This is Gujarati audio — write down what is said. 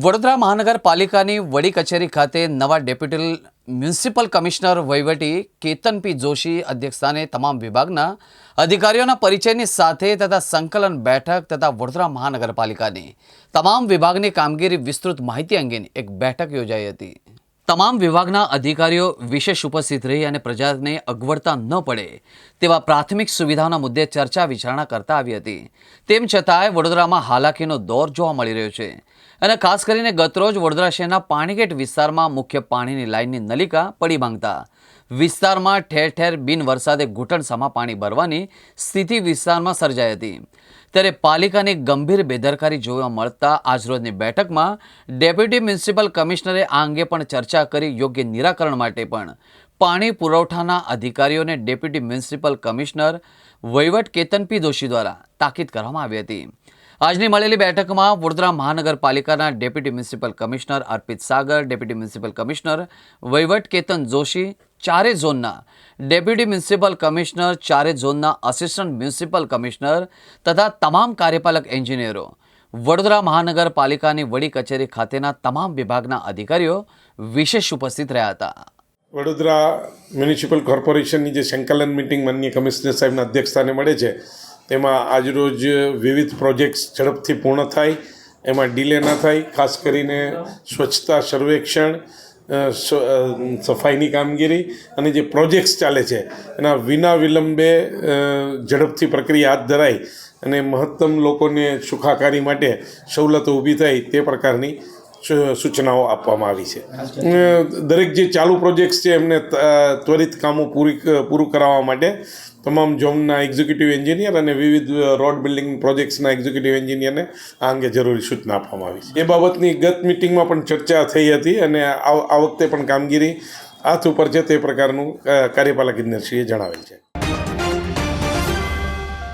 વડોદરા મહાનગરપાલિકાની વડી કચેરી ખાતે નવા ડેપ્યુટી મ્યુનિસિપલ કમિશનર વહીવટી કેતન પી જોશી અધ્યક્ષસ્થાને તમામ વિભાગના અધિકારીઓના પરિચયની સાથે તથા સંકલન બેઠક તથા વડોદરા મહાનગરપાલિકાની તમામ વિભાગની કામગીરી વિસ્તૃત માહિતી અંગેની એક બેઠક યોજાઈ હતી। તમામ વિભાગના અધિકારીઓ વિશેષ ઉપસ્થિત રહી અને પ્રજાને અગવડતા ન પડે તેવા પ્રાથમિક સુવિધાઓના મુદ્દે ચર્ચા વિચારણા કરતા આવી હતી। તેમ છતાંય વડોદરામાં હાલાકીનો દોર જોવા મળી રહ્યો છે અને ખાસ કરીને ગતરોજ વડોદરા શહેરના પાણીગેટ વિસ્તારમાં મુખ્ય પાણીની લાઇનની નલિકા પડી માંગતા વિસ્તારમાં ઠેર ઠેર બિન વરસાદે ઘૂંટણસામાં પાણી ભરવાની સ્થિતિ વિસ્તારમાં સર્જાઈ હતી। ત્યારે પાલિકાની ગંભીર બેદરકારી જોવા મળતા આજરોજની બેઠકમાં ડેપ્યુટી મ્યુનિસિપલ કમિશનરે આ અંગે પણ ચર્ચા કરી યોગ્ય નિરાકરણ માટે પણ પાણી પુરવઠાના અધિકારીઓને ડેપ્યુટી મ્યુનિસિપલ કમિશનર વહીવટ કેતન પી જોશી દ્વારા તાકીદ કરવામાં આવી હતી। આજની મળેલી બેઠકમાં વડોદરા મહાનગરપાલિકાના ડેપ્યુટી મ્યુનિસિપલ કમિશનર અર્પિત સાગર, ડેપ્યુટી મ્યુનિસિપલ કમિશનર વહીવટ કેતન જોશી, ચારે ઝોનના ડેપ્યુટી મ્યુનિસિપલ કમિશનર, ચારે ઝોનના આસિસ્ટન્ટ મ્યુનિસિપલ કમિશનર તથા તમામ કાર્યપાલક એન્જિનિયરો, વડોદરા મહાનગરપાલિકાની વડી કચેરી ખાતેના તમામ વિભાગના અધિકારીઓ વિશેષ ઉપસ્થિત રહ્યા હતા। વડોદરા મ્યુનિસિપલ કોર્પોરેશનની જે સંકલન મિટિંગ માનનીય કમિશનર સાહેબના અધ્યક્ષસ્થાને મળે છે તેમાં આજરોજ વિવિધ પ્રોજેક્ટ્સ ઝડપથી પૂર્ણ થાય, એમાં ડીલે ન થાય, ખાસ કરીને સ્વચ્છતા સર્વેક્ષણ, સફાઈની કામગીરી અને જે પ્રોજેક્ટ્સ ચાલે છે એના વિના વિલંબે ઝડપથી પ્રક્રિયા હાથ ધરાય અને મહત્તમ લોકોને સુખાકારી માટે સવલતો ઊભી થાય તે પ્રકારની સૂચનાઓ આપવામાં આવી છે। દરેક જે ચાલુ પ્રોજેક્ટ્સ છે એમને ત્વરિત કામો પૂરું કરાવવા માટે તમામ ઝોનના એક્ઝિક્યુટિવ એન્જિનિયર અને વિવિધ રોડ બિલ્ડિંગ પ્રોજેક્ટ્સના એક્ઝિક્યુટિવ એન્જિનિયરને આ અંગે જરૂરી સૂચના આપવામાં આવી છે। એ બાબતની ગત મિટિંગમાં પણ ચર્ચા થઈ હતી અને આ વખતે પણ કામગીરી હાથ ઉપર છે તે પ્રકારનું કાર્યપાલક ઇજનેરશ્રીએ જણાવેલ છે।